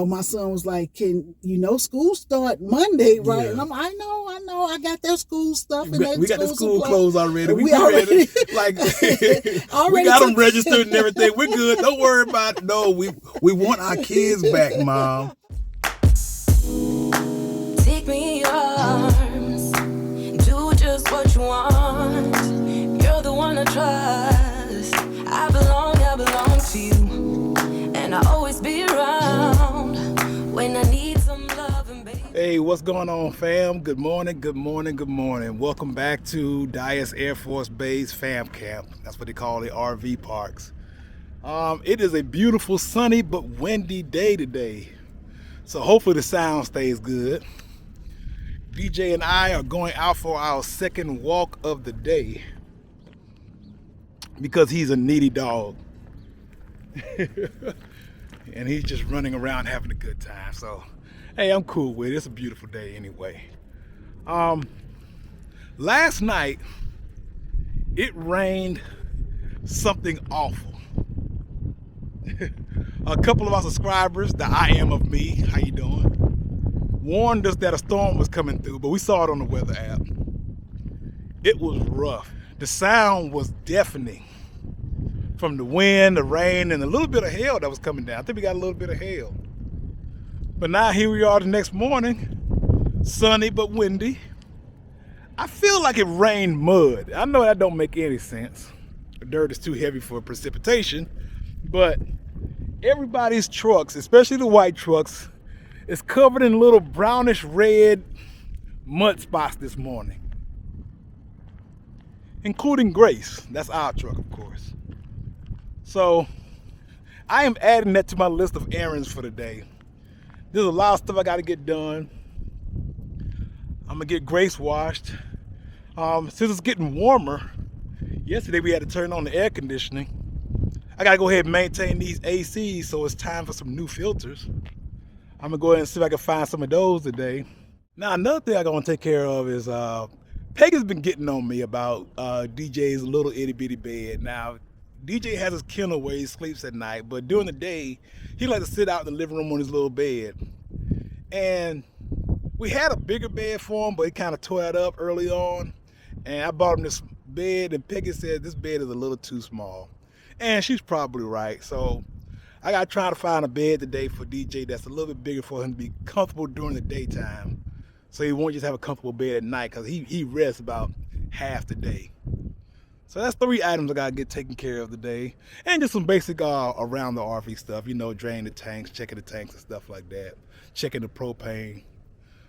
my son was like, school start Monday, right? Yeah. And I'm, I know, I got their school stuff. And we got the school supplies. clothes already. We already like already we got them registered and everything. We're good. Don't worry about it. No, we want our kids back, Mom. Take me in your arms, do just what you want. You're the one I trust. I belong to you, and I'll always be around when I need some loving, baby. Hey, what's going on, fam? Good morning. Welcome back to Dyess Air Force Base Fam Camp. That's what they call the RV parks. It is a beautiful, sunny but windy day today, so hopefully the sound stays good. DJ and I are going out for our second walk of the day because he's a needy dog. And he's just running around having a good time. So, hey, I'm cool with it. It's a beautiful day anyway. Last night, it rained something awful. A couple of our subscribers, the I Am of Me, how you doing, warned us that a storm was coming through, but we saw it on the weather app. It was rough. The sound was deafening from the wind, the rain, and a little bit of hail that was coming down. I think we got a little bit of hail. But now here we are the next morning, sunny but windy. I feel like it rained mud. I know that don't make any sense. The dirt is too heavy for precipitation, but everybody's trucks, especially the white trucks, is covered in little brownish red mud spots this morning, including Grace. That's our truck, of course. So I am adding that to my list of errands for the day. There's a lot of stuff I got to get done. I'm gonna get Grace washed. Since it's getting warmer, yesterday we had to turn on the air conditioning. I gotta go ahead and maintain these ACs, so it's time for some new filters. I'm gonna go ahead and see if I can find some of those today. Now, another thing I'm gonna take care of is Peggy's been getting on me about DJ's little itty bitty bed. Now, DJ has his kennel where he sleeps at night, but during the day, he likes to sit out in the living room on his little bed. And we had a bigger bed for him, but he kind of tore it up early on. And I bought him this bed, and Peggy said this bed is a little too small. And she's probably right. So I got to try to find a bed today for DJ that's a little bit bigger for him to be comfortable during the daytime, so he won't just have a comfortable bed at night, because he rests about half the day. So that's 3 items I got to get taken care of today. And just some basic around the RV stuff, drain the tanks, checking the tanks and stuff like that, checking the propane.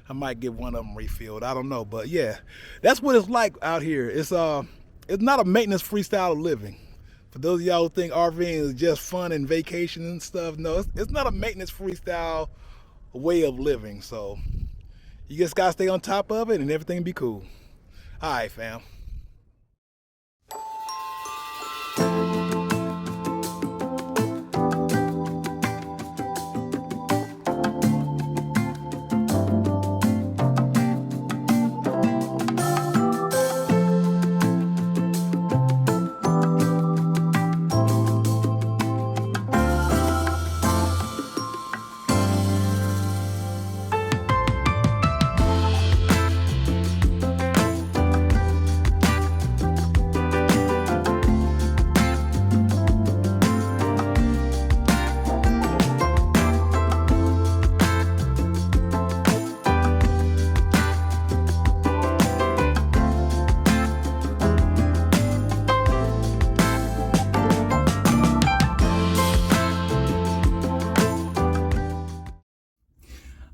I might get one of them refilled. I don't know. But yeah, that's what it's like out here. It's not a maintenance-free style of living. For those of y'all who think RVing is just fun and vacation and stuff, no, it's not a maintenance-free style way of living. So you just gotta stay on top of it and everything be cool. All right, fam.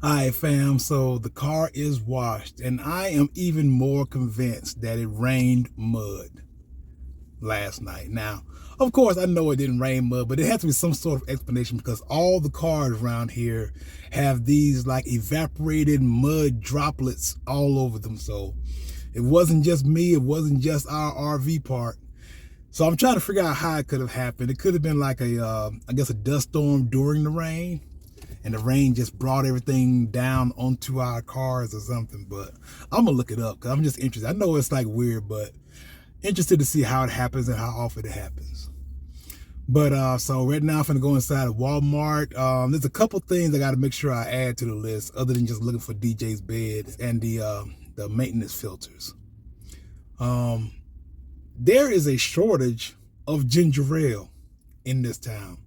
Alright, fam, so the car is washed, and I am even more convinced that it rained mud last night. Now, of course, I know it didn't rain mud, but it has to be some sort of explanation, because all the cars around here have these like evaporated mud droplets all over them. So it wasn't just me, it wasn't just our RV park. So I'm trying to figure out how it could have happened. It could have been like I guess a dust storm during the rain, and the rain just brought everything down onto our cars or something. But I'm gonna look it up, because I'm just interested. I know it's like weird, but interested to see how it happens and how often it happens. But so right now I'm finna go inside of Walmart. There's a couple things I got to make sure I add to the list, other than just looking for DJ's bed and the maintenance filters. There is a shortage of ginger ale in this town.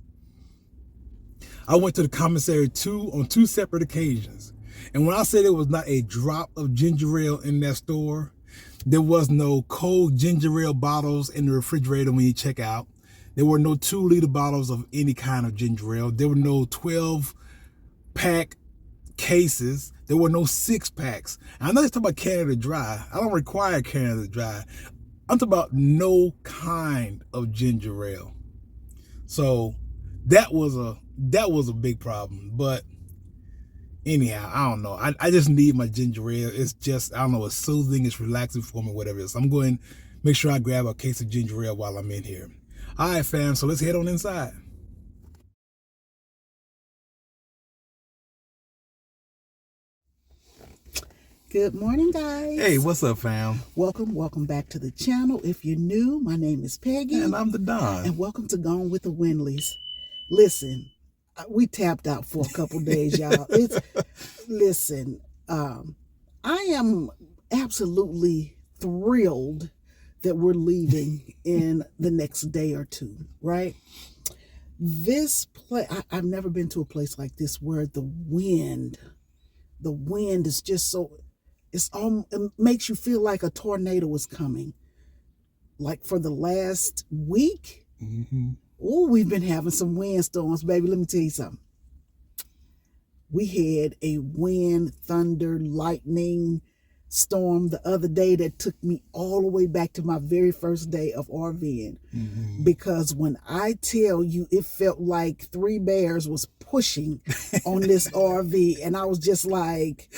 I went to the commissary on two separate occasions, and when I say there was not a drop of ginger ale in that store, there was no cold ginger ale bottles in the refrigerator when you check out. There were no 2-liter bottles of any kind of ginger ale. There were no 12-pack cases. There were no 6-packs. And I'm not just talking about Canada Dry. I don't require Canada Dry. I'm talking about no kind of ginger ale. So that was a big problem. But anyhow, I don't know. I just need my ginger ale. It's just, I don't know, it's soothing, it's relaxing for me, whatever it is. So I'm going to make sure I grab a case of ginger ale while I'm in here. All right, fam, so let's head on inside. Good morning, guys. Hey, what's up, fam? Welcome back to the channel. If you're new, my name is Peggy. And I'm the Don. And welcome to Gone with the Winleys. Listen, we tapped out for a couple days, y'all. Listen, I am absolutely thrilled that we're leaving in the next day or two, right? This place, I've never been to a place like this where the wind is just so, it makes you feel like a tornado is coming. Like for the last week, we've been having some windstorms, baby. Let me tell you something. We had a wind, thunder, lightning storm the other day that took me all the way back to my very first day of RVing. Because when I tell you, it felt like 3 bears was pushing on this RV, and I was just like,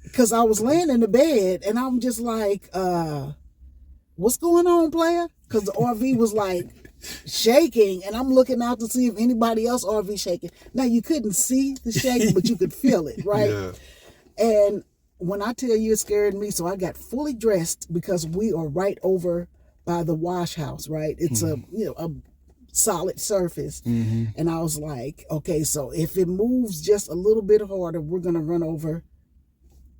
because I was laying in the bed and I'm just like, what's going on, player? Because the RV was like shaking, and I'm looking out to see if anybody else RV shaking. Now you couldn't see the shaking, but you could feel it, right? Yeah. And when I tell you it scared me, so I got fully dressed because we are right over by the wash house, right? It's a solid surface. And I was like, okay, so if it moves just a little bit harder, we're gonna run over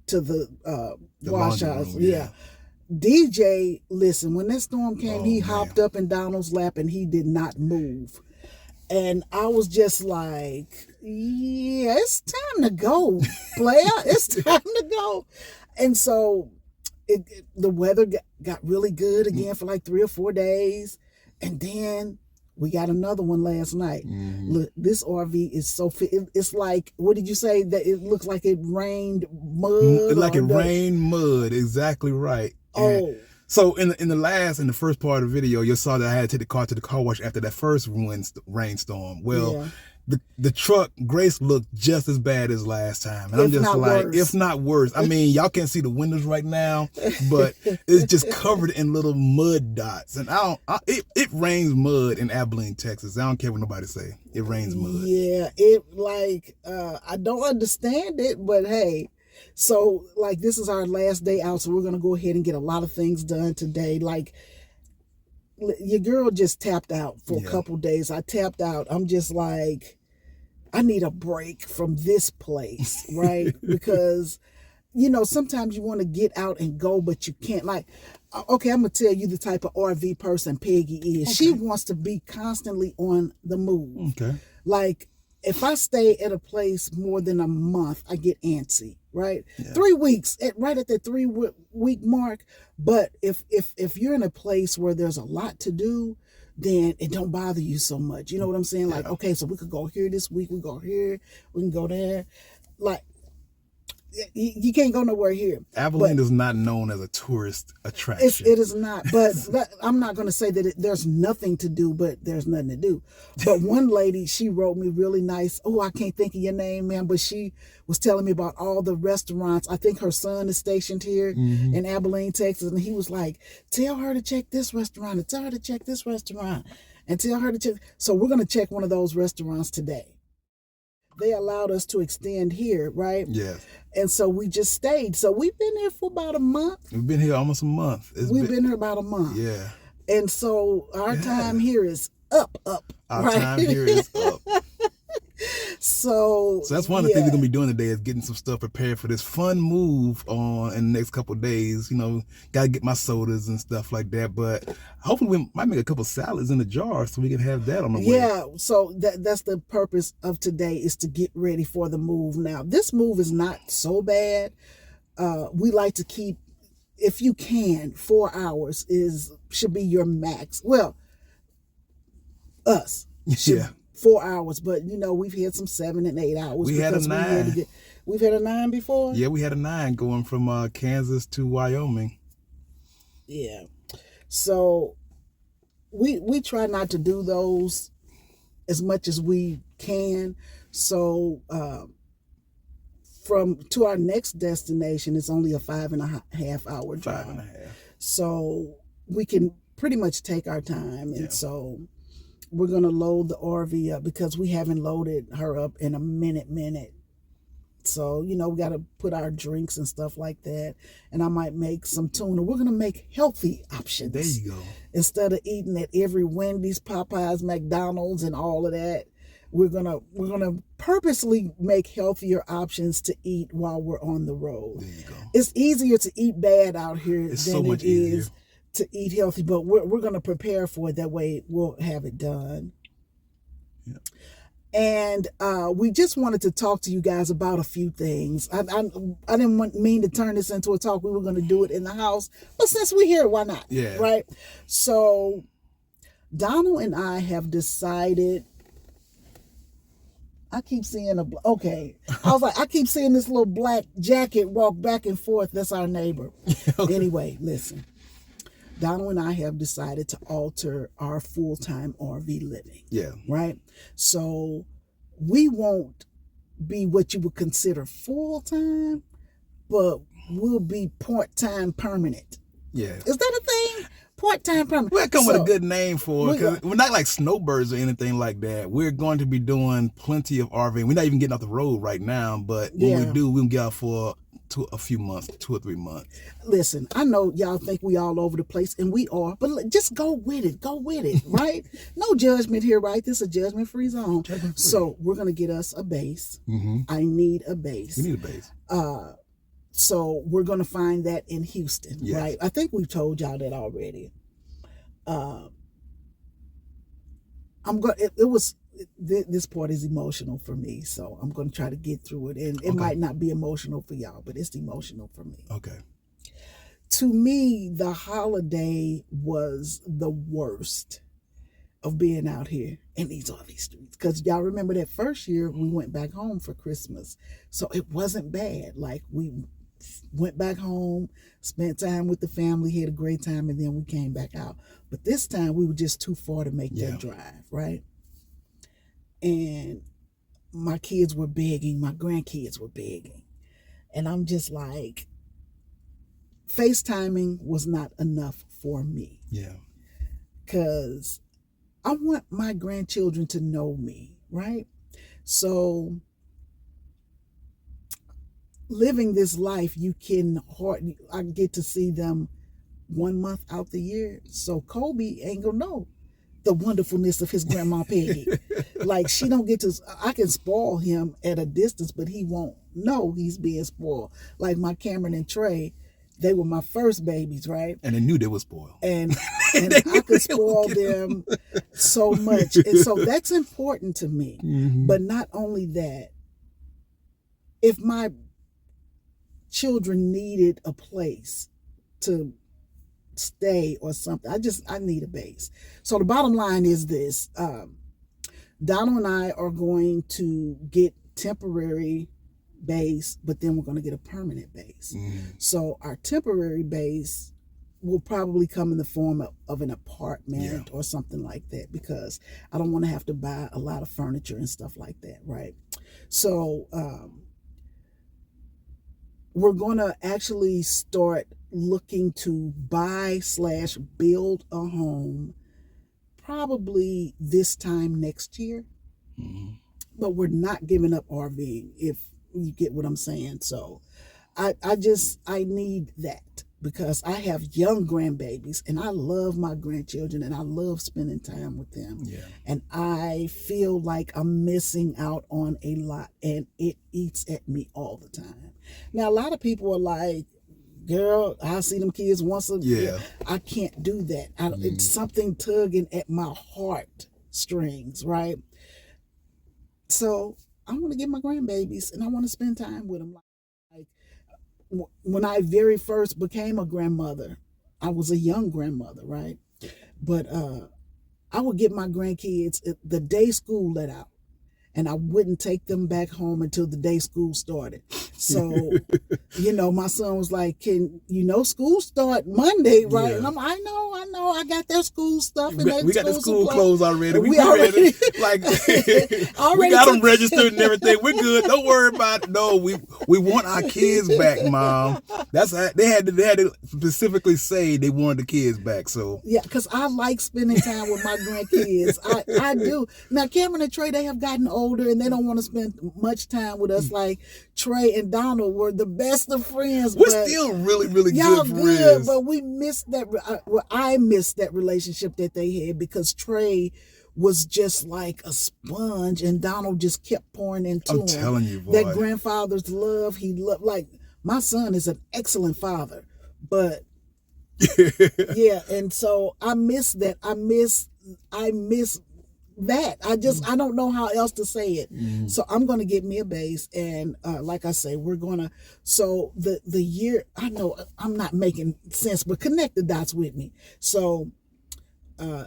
to the wash house. Yeah. DJ, listen, when that storm came, he hopped up in Donald's lap and he did not move. And I was just like, yeah, it's time to go, player. It's time to go. And so the weather got really good again for like 3 or 4 days. And then we got another one last night. Look, this RV is so fit. It's like, what did you say? That it looks like it rained mud? Like it rained mud. Exactly right. So in the first part of the video, you saw that I had to take the car to the car wash after that first rainstorm. Well, the truck, Grace, looked just as bad as last time. And I'm just like, if not worse. I mean, y'all can't see the windows right now, but it's just covered in little mud dots. And it rains mud in Abilene, Texas. I don't care what nobody say. It rains mud. Yeah, I don't understand it, but hey. So, like, this is our last day out, so we're going to go ahead and get a lot of things done today. Like, your girl just tapped out for a couple days. I tapped out. I'm just like, I need a break from this place, right? Because, sometimes you want to get out and go, but you can't. Like, okay, I'm going to tell you the type of RV person Peggy is. Okay. She wants to be constantly on the move. Okay. Like, if I stay at a place more than a month, I get antsy, right? Yeah. 3 weeks, right at the 3-week mark. But if you're in a place where there's a lot to do, then it don't bother you so much. You know what I'm saying? Like, okay, so we could go here this week, we go here, we can go there. Like, you can't go nowhere here. Abilene is not known as a tourist attraction. It is not. But I'm not going to say that there's nothing to do, but there's nothing to do. But one lady, she wrote me really nice. Oh, I can't think of your name, man. But she was telling me about all the restaurants. I think her son is stationed here in Abilene, Texas. And he was like, tell her to check this restaurant and tell her to check this restaurant and tell her to check. So we're going to check one of those restaurants today. They allowed us to extend here, right? Yes. And so we just stayed. So we've been here for about a month. We've been here almost a month. We've been here about a month. Yeah. And so our time here is up. Our right? time here is up. So that's one of the things we're gonna be doing today is getting some stuff prepared for this fun move on in the next couple of days. Gotta get my sodas and stuff like that. But hopefully we might make a couple salads in the jar so we can have that on the way. Yeah, so that's the purpose of today, is to get ready for the move. Now, this move is not so bad. We like to keep, if you can, 4 hours should be your max. Well, us. Yeah. 4 hours, but we've had some 7 and 8 hours. We had a 9. We've had a 9 before? Yeah, we had a 9 going from Kansas to Wyoming. Yeah. So we try not to do those as much as we can. So to our next destination, it's only a 5.5 hour drive. 5.5. So we can pretty much take our time. And so we're going to load the RV up because we haven't loaded her up in a minute. So, we got to put our drinks and stuff like that. And I might make some tuna. We're going to make healthy options. There you go. Instead of eating at every Wendy's, Popeyes, McDonald's, and all of that, we're gonna purposely make healthier options to eat while we're on the road. There you go. It's easier to eat bad out here than it easier. is to eat healthy, but we're going to prepare for it. That way we'll have it done. Yeah. And we just wanted to talk to you guys about a few things. I didn't mean to turn this into a talk. We were going to do it in the house, but since we're here, why not? Yeah. Right? So Donald and I have decided. I keep seeing I keep seeing this little black jacket walk back and forth. That's our neighbor. Okay. Anyway, listen. Donald and I have decided to alter our full-time RV living. Yeah. Right? So we won't be what you would consider full-time, but we'll be part-time permanent. Yeah. Is that a thing? Part-time permanent. We'll come with a good name for it, because we're not like snowbirds or anything like that. We're going to be doing plenty of RVing. We're not even getting off the road right now, but when we do, we'll get out for a few months, 2 or 3 months. Listen, I know y'all think we all over the place, and we are, but just go with it, right? No judgment here, right? This is a judgment-free zone. So we're going to get us a base. Mm-hmm. I need a base. We need a base. So we're going to find that in Houston, yes. right? I think we've told y'all that already. This part is emotional for me, so I'm going to try to get through it. And it might not be emotional for y'all, but it's emotional for me. Okay. To me, the holiday was the worst of being out here in these RV streets. Because y'all remember that first year we went back home for Christmas. So it wasn't bad. Like, we went back home, spent time with the family, had a great time, and then we came back out. But this time we were just too far to make that drive, right? And my kids were begging, my grandkids were begging. And I'm just like, FaceTiming was not enough for me. Yeah. Because I want my grandchildren to know me, right? So living this life, I get to see them 1 month out the year. So Kobe ain't gonna know the wonderfulness of his grandma Peggy. Like, she don't get to, I can spoil him at a distance, but he won't know he's being spoiled. Like my Cameron and Trey, they were my first babies, right? And they knew they were spoiled. And I could spoil them so much. And so that's important to me. Mm-hmm. But not only that, if my children needed a place to stay or something, I need a base. So the bottom line is this. Donald and I are going to get temporary base, but then we're going to get a permanent base. Mm-hmm. So our temporary base will probably come in the form of an apartment or something like that, because I don't want to have to buy a lot of furniture and stuff like that, right? So we're going to actually start looking to buy/build a home probably this time next year. Mm-hmm. But we're not giving up RVing, if you get what I'm saying. So I need that. because I have young grandbabies and I love my grandchildren and I love spending time with them. Yeah. And I feel like I'm missing out on a lot and it eats at me all the time. Now, a lot of people are like, girl, I see them kids once a year. I can't do that. It's something tugging at my heart strings, right? So I want to get my grandbabies and I want to spend time with them. Like, when I very first became a grandmother, I was a young grandmother, right? But I would get my grandkids the day school let out, and I wouldn't take them back home until the day school started. So, my son was like, school start Monday, right? Yeah. And I'm like, I know, I got their school stuff. And We got the school supplies. clothes already. We already like already we got them registered and everything. We're good. Don't worry about it. No, we want our kids back, Mom. That's they had to specifically say they wanted the kids back. So yeah, because I like spending time with my grandkids. I do. Now Cameron and Trey, they have gotten older and they don't want to spend much time with us. Like Trey and Donald were the best of friends. We're still really, really y'all good good, friends. but we missed that. I missed that relationship that they had because Trey was just like a sponge and Donald just kept pouring into him. I'm telling you, boy. That grandfather's love, he loved, like, my son is an excellent father, but yeah, and so I miss that. I miss that. I don't know how else to say it. So I'm going to get me a base, and like I say, we're going to, so the year, I know I'm not making sense, but connect the dots with me. So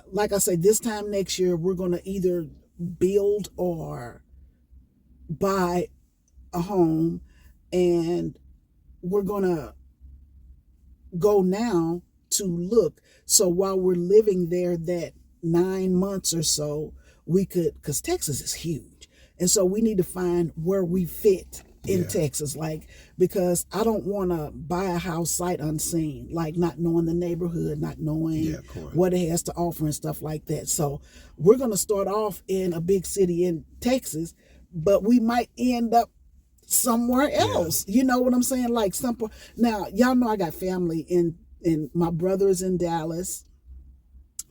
like I say, this time next year, we're going to either build or buy a home, and we're going to go now to look. So while we're living there that 9 months or so, we could, because Texas is huge. And so we need to find where we fit in Texas, like, because I don't want to buy a house sight unseen, like not knowing the neighborhood, not knowing what it has to offer and stuff like that. So we're going to start off in a big city in Texas, but we might end up somewhere else. You know what I'm saying? Like somewhere. Now, y'all know I got family in my brother is in Dallas,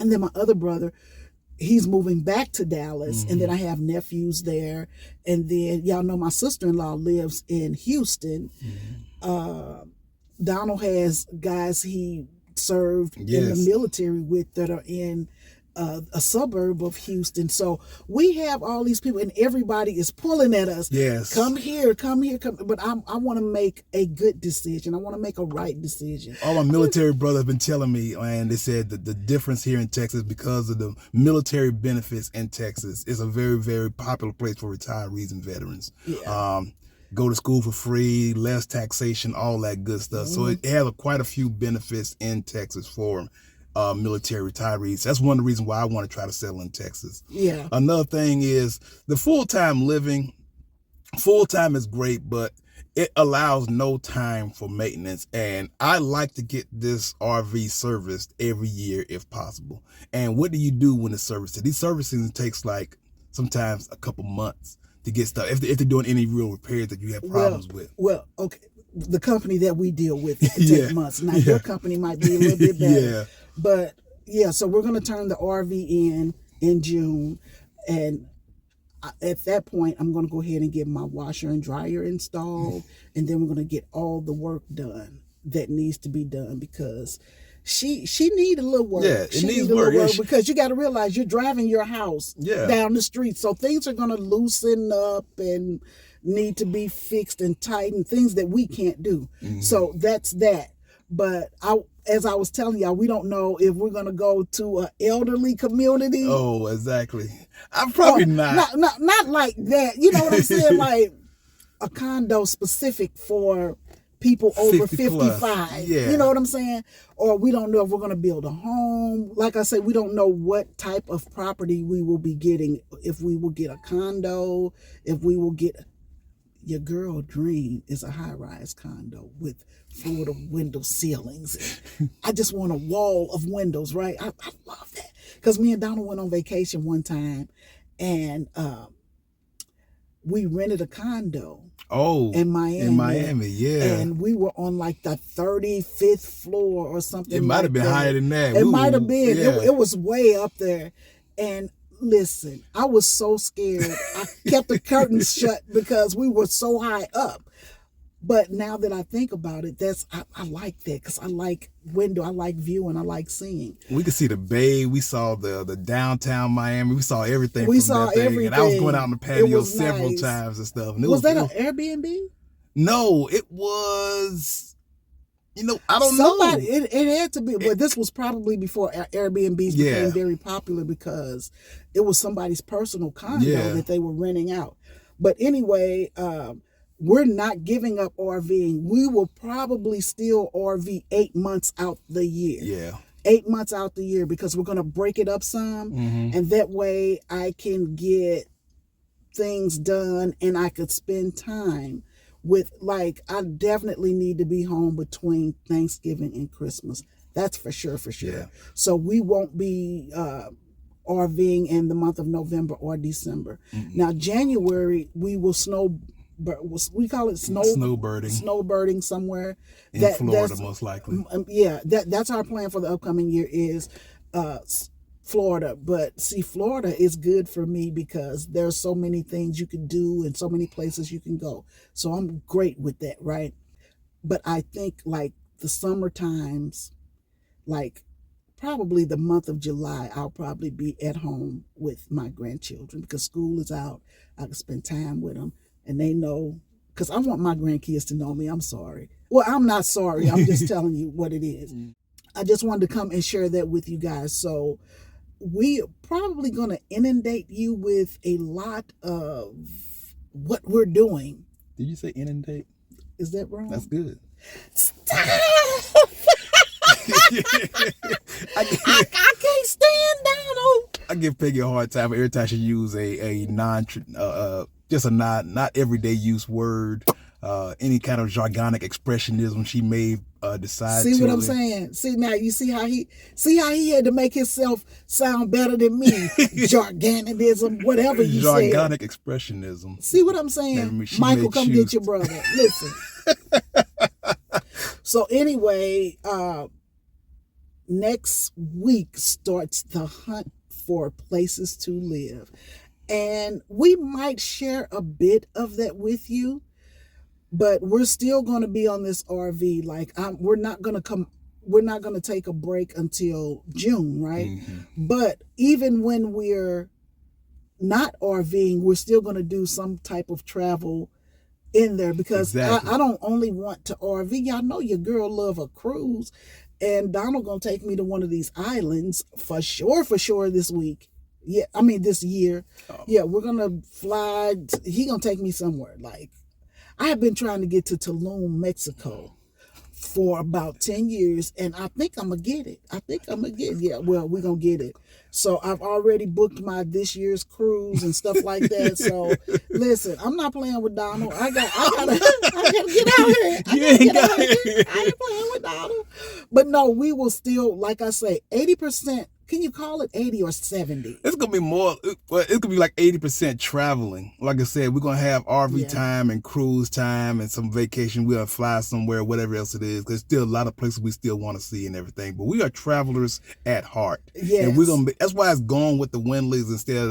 and then my other brother, he's moving back to Dallas, and then I have nephews there, and then y'all know my sister-in-law lives in Houston. Donald has guys he served in the military with that are in a suburb of Houston. So we have all these people, and everybody is pulling at us. Yes. Come here. But I want to make a good decision. I want to make a right decision. All my military brothers have been telling me, and they said that the difference here in Texas, because of the military benefits in Texas, is a very, very popular place for retirees and veterans. Yeah. Go to school for free, less taxation, all that good stuff. So it has quite a few benefits in Texas for military retirees. That's one of the reasons why I want to try to settle in Texas. Yeah. Another thing is the full-time living. Full-time is great, but it allows no time for maintenance. And I like to get this RV serviced every year if possible. And what do you do when it's serviced? These servicing takes like sometimes a couple months to get stuff. If they're doing any real repairs that you have problems with. Well, okay. The company that we deal with, it can take months. Now, your company might be a little bit better. But, so we're going to turn the RV in June. And at that point, I'm going to go ahead and get my washer and dryer installed. And then we're going to get all the work done that needs to be done, because she need a little work. Yeah, it needs work. Because you got to realize you're driving your house down the street. So things are going to loosen up and need to be fixed and tightened, things that we can't do. So that's that. But as I was telling y'all, we don't know if we're going to go to an elderly community. Oh, exactly. I'm probably not. Not like that. You know what I'm saying? Like a condo specific for people over 55. Yeah. You know what I'm saying? Or we don't know if we're going to build a home. Like I said, we don't know what type of property we will be getting. If we will get a condo, if we will get... Your girl dream is a high-rise condo with Florida window ceilings. I just want a wall of windows, right? I love that. Because me and Donald went on vacation one time, and we rented a condo. Oh, in Miami. In Miami, yeah. And we were on like the 35th floor or something. It might have been higher than that. It might have been. Yeah. It was way up there. And listen, I was so scared. I kept the curtains shut because we were so high up. But now that I think about it, I like that because I like window, I like viewing, I like seeing. We could see the bay. We saw the downtown Miami. We saw everything. We from saw that thing. everything. And I was going out on the patio several nice. times and stuff. And was that an Airbnb? No, it was. I don't know. It had to be, but this was probably before Airbnbs became very popular because it was somebody's personal condo that they were renting out. But anyway, we're not giving up RVing. We will probably still RV 8 months out the year. Yeah. 8 months out the year because we're going to break it up some. Mm-hmm. And that way I can get things done and I could spend time with, like, I definitely need to be home between Thanksgiving and Christmas. That's for sure. Yeah. So we won't be RVing in the month of November or December. Mm-hmm. Now, January, we will we call it snowbirding somewhere in Florida, most likely. That's our plan for the upcoming year is Florida. But see, Florida is good for me because there's so many things you can do and so many places you can go. So I'm great with that, right? But I think like the summer times, like probably the month of July, I'll probably be at home with my grandchildren because school is out. I can spend time with them. And they know, because I want my grandkids to know me. I'm sorry. Well, I'm not sorry. I'm just telling you what it is. I just wanted to come and share that with you guys. So we are probably going to inundate you with a lot of what we're doing. Did you say inundate? Is that wrong? That's good. Stop! I can't stand Donald. I give Peggy a hard time every time she use a not everyday use word, any kind of jargonic expressionism she may decide. See what I'm saying? See now, you see how he had to make himself sound better than me. Jargonism, whatever you say. Jargonic expressionism. See what I'm saying? Michael, come get your brother. Listen. So anyway, next week starts the hunt for places to live. And we might share a bit of that with you, but we're still going to be on this RV. Like we're not going to take a break until June, right? Mm-hmm. But even when we're not RVing, we're still going to do some type of travel in there because I don't only want to RV. Y'all know your girl love a cruise, and Donald going to take me to one of these islands for sure this week. Yeah, I mean this year. Oh. Yeah, we're gonna fly. He gonna take me somewhere. Like, I have been trying to get to Tulum, Mexico, for about 10 years, and I think I'm gonna get it. Yeah, well, we're gonna get it. So I've already booked my this year's cruise and stuff like that. So listen, I'm not playing with Donald. I gotta get out here. I ain't playing with Donald. But no, we will still, like I say, 80%. Can you call it 80 or 70? It's going to be more, it's going to be like 80% traveling. Like I said, we're going to have RV time and cruise time and some vacation. We'll fly somewhere, whatever else it is. There's still a lot of places we still want to see and everything. But we are travelers at heart. Yes. And we're going to be, that's why it's going with the Windleys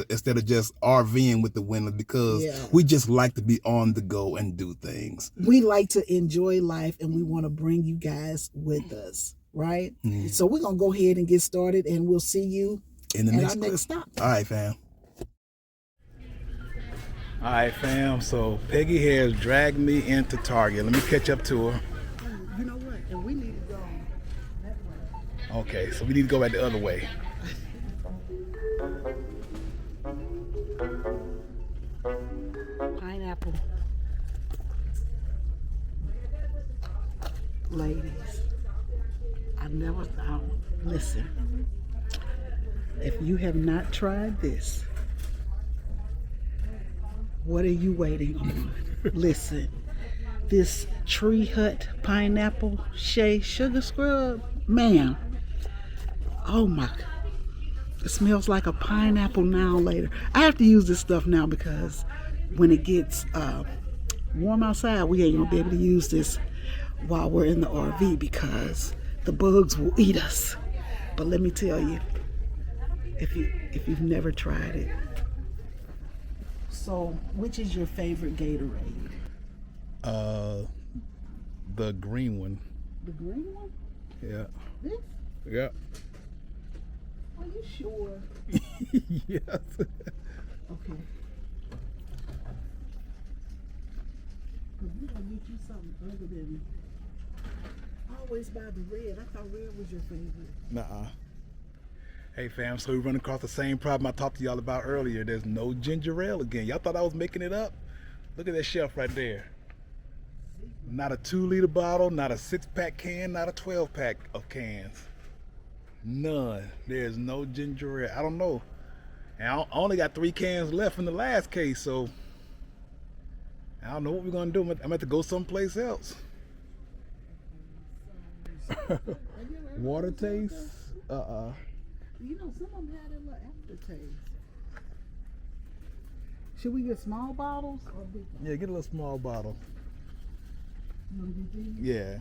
instead of just RVing with the Windleys, because we just like to be on the go and do things. We like to enjoy life and we want to bring you guys with us. Right? Mm-hmm. So we're going to go ahead and get started, and we'll see you in the next stop. All right, fam. So Peggy has dragged me into Target. Let me catch up to her. You know what? And we need to go that way. Okay, so we need to go back the other way. Pineapple. Ladies. I never thought, listen, if you have not tried this, what are you waiting on? Listen, this Tree Hut pineapple shea sugar scrub, man, oh my God, it smells like a pineapple now later. I have to use this stuff now because when it gets warm outside, we ain't gonna be able to use this while we're in the RV because the bugs will eat us. But let me tell you, if you've never tried it. So, which is your favorite Gatorade? The green one. The green one? Yeah. This? Yeah. Are you sure? Yes. Okay. Because we're going to get you something other than... I always buy the red. I thought red was your favorite. Nuh-uh. Hey fam, so we run across the same problem I talked to y'all about earlier. There's no ginger ale again. Y'all thought I was making it up? Look at that shelf right there. Not a 2-liter bottle, not a 6-pack can, not a 12-pack of cans. None. There's no ginger ale. I don't know. And I only got 3 cans left from the last case, so I don't know what we're gonna do. I'm gonna have to go someplace else. Water taste? You know, some of them had a little aftertaste. Should we get small bottles or big ones? Yeah, get a little small bottle. You want to get these? Yeah.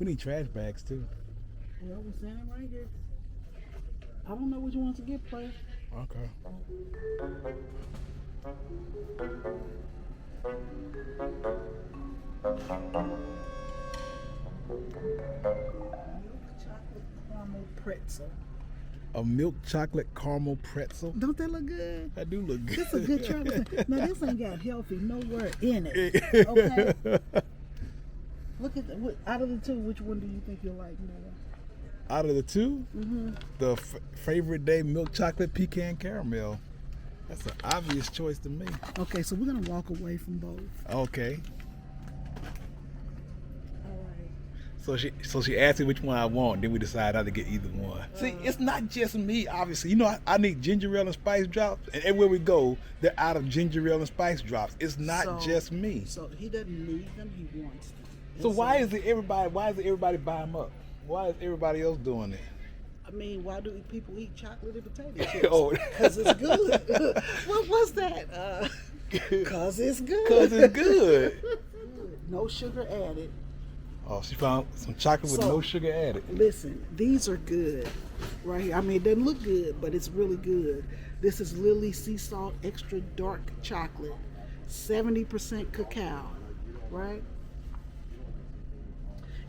We need trash bags too. Well, we're standing right here. I don't know which ones to get, player. Okay. Chocolate caramel pretzel. A milk chocolate caramel pretzel. Don't that look good? That do look good. This a good chocolate. Now this ain't got healthy nowhere in it. Okay. Look at out of the two, which one do you think you'll like more? Out of the two, the favorite day milk chocolate pecan caramel. That's an obvious choice to me. Okay, so we're gonna walk away from both. Okay. All right. So she asked me which one I want, then we decide how to get either one. See, it's not just me, obviously. You know, I need ginger ale and spice drops, and everywhere we go, they're out of ginger ale and spice drops. It's not just me. So he doesn't need them; he wants them. So why is it everybody buy them up? Why is everybody else doing it? I mean, why do people eat chocolate and potato chips? Oh, because it's good. What was that? Because it's good. Because it's good. No sugar added. Oh, she found some chocolate with no sugar added. Listen, these are good right here. I mean, it doesn't look good, but it's really good. This is Lily Sea Salt Extra Dark Chocolate, 70% cacao, right?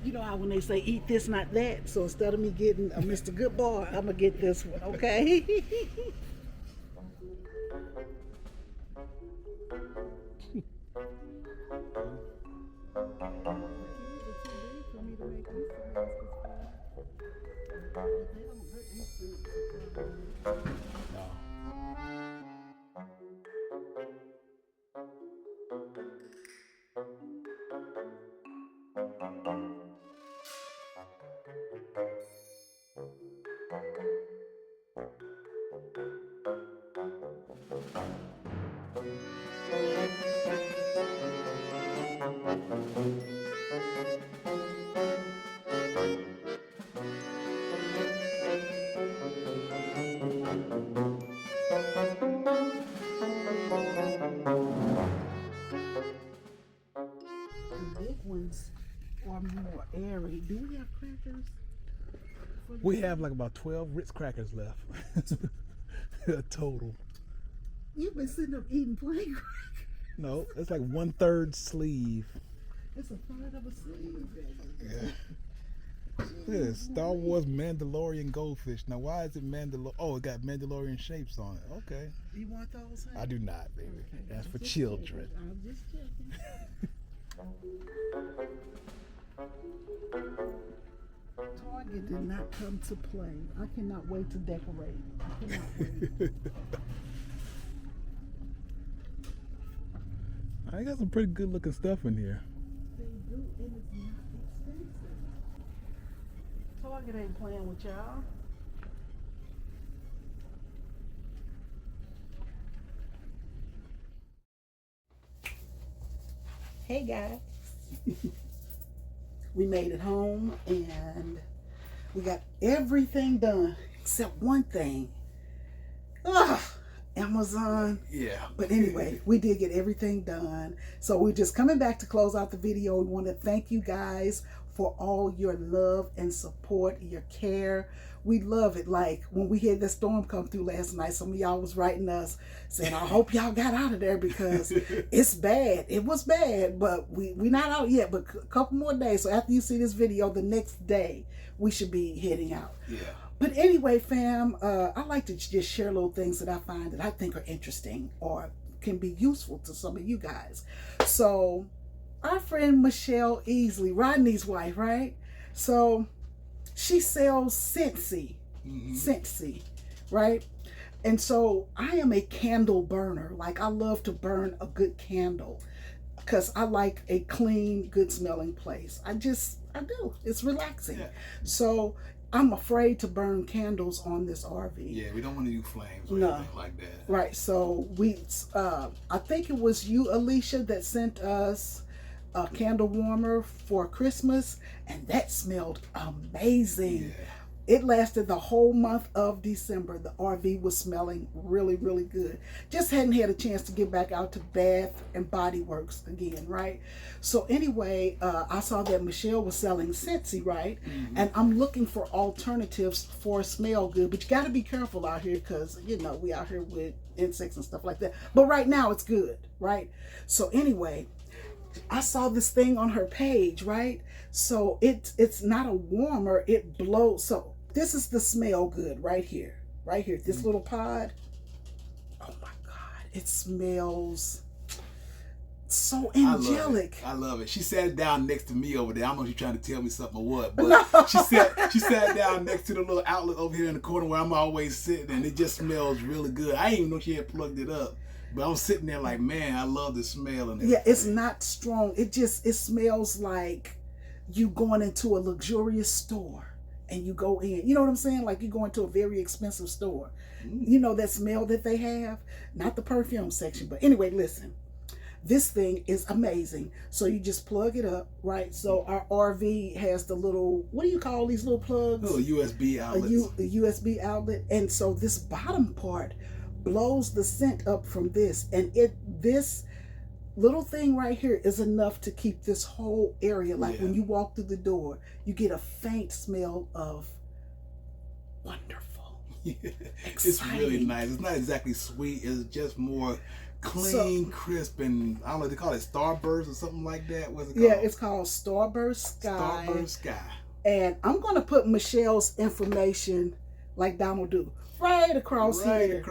You know how when they say eat this, not that. So instead of me getting a Mr. Good Boy, I'm gonna get this one, okay? Are more airy. Do we have crackers? We have like about 12 Ritz crackers left. Total. You've been sitting up eating plain crackers. No, it's like 1/3 sleeve. It's a third of a sleeve. Yeah. Look at this, Star Wars Mandalorian goldfish. Now, why is it Mandalorian? Oh, it got Mandalorian shapes on it. Okay. You want those? I do not, baby. Okay, That's for children. I'm just checking. Target did not come to play. I cannot wait to decorate. I cannot wait. I got some pretty good looking stuff in here. They do, and it's not expensive. Target ain't playing with y'all. Hey guys. We made it home and we got everything done except one thing. Ugh. Amazon. Yeah. But anyway, we did get everything done. So we're just coming back to close out the video. We want to thank you guys for all your love and support, your care. We love it. Like when we had the storm come through last night, some of y'all was writing us saying, I hope y'all got out of there because it's bad. It was bad, but we not out yet, but a couple more days. So after you see this video, the next day, we should be heading out. Yeah. But anyway, fam, I like to just share little things that I find that I think are interesting or can be useful to some of you guys. So our friend Michelle Easley, Rodney's wife, right? So she sells Scentsy, Scentsy, right? And so I am a candle burner. Like I love to burn a good candle because I like a clean, good smelling place. I do. It's relaxing. Yeah. So I'm afraid to burn candles on this RV. Yeah, we don't want to use flames or No. anything like that. Right. So I think it was you, Alicia, that sent us a candle warmer for Christmas, and that smelled amazing. Yeah. It lasted the whole month of December. The RV was smelling really, really good. Just hadn't had a chance to get back out to Bath and Body Works again, right? So anyway, I saw that Michelle was selling Scentsy, right? And I'm looking for alternatives for smell good, but you got to be careful out here because, you know, we out here with insects and stuff like that. But right now it's good, right? So anyway, I saw this thing on her page, right? So it's not a warmer, it blows. So this is the smell good right here, this little pod. Oh my God, it smells so angelic. I love it. She sat down next to me over there. I don't know if she's trying to tell me something or what, but she sat down next to the little outlet over here in the corner where I'm always sitting, and it just smells really good. I didn't even know she had plugged it up. But I'm sitting there like, man, I love the smell. And yeah, it's not strong. It smells like you going into a luxurious store and you go in. You know what I'm saying? Like you go into a very expensive store. You know that smell that they have? Not the perfume section. But anyway, listen. This thing is amazing. So you just plug it up, right? So our RV has the little, what do you call these little plugs? little USB outlets. A USB outlet. And so this bottom part blows the scent up from this, and this little thing right here is enough to keep this whole area, like when you walk through the door, you get a faint smell of wonderful. It's really nice. It's not exactly sweet, it's just more clean, crisp, and I don't know, they call it Starburst or something like that. What's it called? Yeah, it's called Starburst Sky. Starburst Sky. And I'm gonna put Michelle's information like Donald do right across here.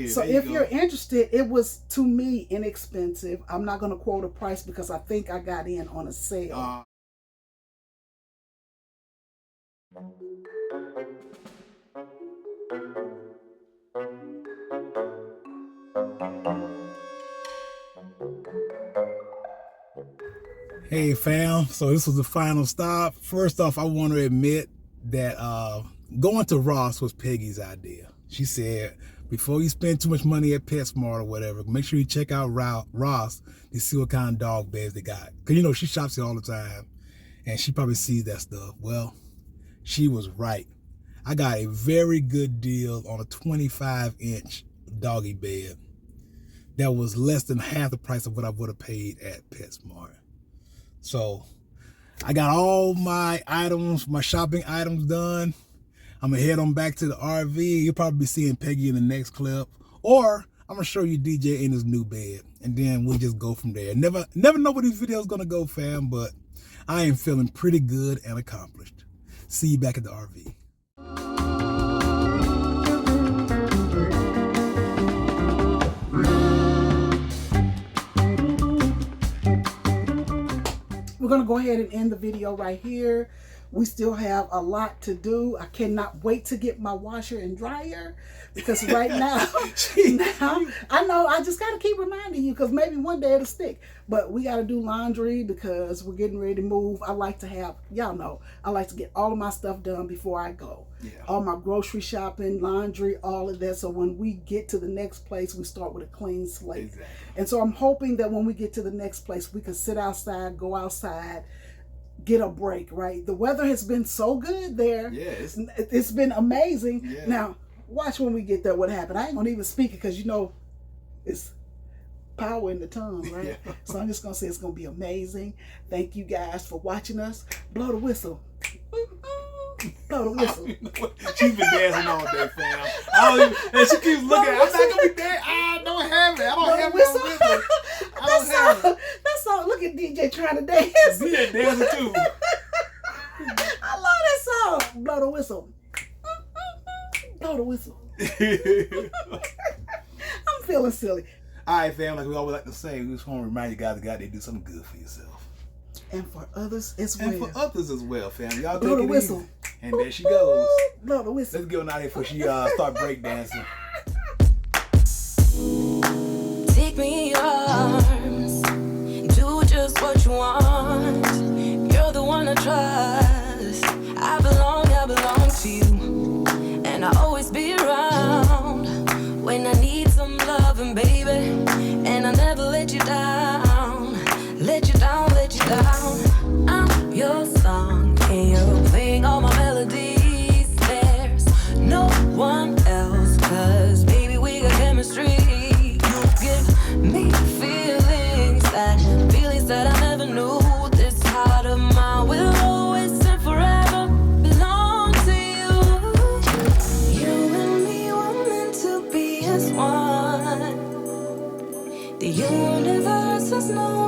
So if you're interested, it was to me inexpensive. I'm not going to quote a price because I think I got in on a sale. Hey fam, so this was the final stop. First off, I want to admit that going to Ross was Peggy's idea. She said, before you spend too much money at PetSmart or whatever, make sure you check out Ross to see what kind of dog beds they got. Because, you know, she shops here all the time, and she probably sees that stuff. Well, she was right. I got a very good deal on a 25-inch doggy bed that was less than half the price of what I would have paid at PetSmart. So I got all my items, my shopping items done. I'm gonna head on back to the RV. You'll probably be seeing Peggy in the next clip, or I'm gonna show you DJ in his new bed, and then we'll just go from there. Never know where this video is gonna go, fam, but I am feeling pretty good and accomplished. See you back at the RV. We're going to go ahead and end the video right here. We still have a lot to do. I cannot wait to get my washer and dryer because right now, I know I just got to keep reminding you because maybe one day it'll stick. But we got to do laundry because we're getting ready to move. I like to have, y'all know, I like to get all of my stuff done before I go. Yeah. All my grocery shopping, laundry, all of that. So when we get to the next place, we start with a clean slate. Exactly. And so I'm hoping that when we get to the next place, we can sit outside, go outside, get a break, right? The weather has been so good there. Yes. It's been amazing. Yeah. Now, Watch when we get there what happened. I ain't gonna even speak it because you know it's power in the tongue, right? Yeah. So I'm just gonna say it's gonna be amazing. Thank you guys for watching us. Blow the whistle. Blow the whistle. She's been dancing all day, fam. And she keeps looking. I'm not gonna be dancing. I don't have it. I don't have no whistle. I don't have it. That's all. Look at DJ trying to dance. DJ dancing too. I love that song. Blow the whistle. Blow the whistle. I'm feeling silly. All right, fam. Like we always like to say, we just want to remind you guys to go out there and do something good for yourself. And for others as well. And for others as well, fam. Y'all Blow take the it whistle. easy. And there she goes. Blow the whistle. Let's get on out here before she start breakdancing. Take me in your arms, do just what you want. You're the one I trust. I belong to you, and I'll always be around when I need some loving, baby. And I'll never let you down, let you down, let you down. I'm your song, and you're playing all my melodies. There's no one else, 'cause baby we got chemistry. Me feelings that I never knew. This heart of mine will always and forever belong to you. You and me were meant to be as one. The universe has known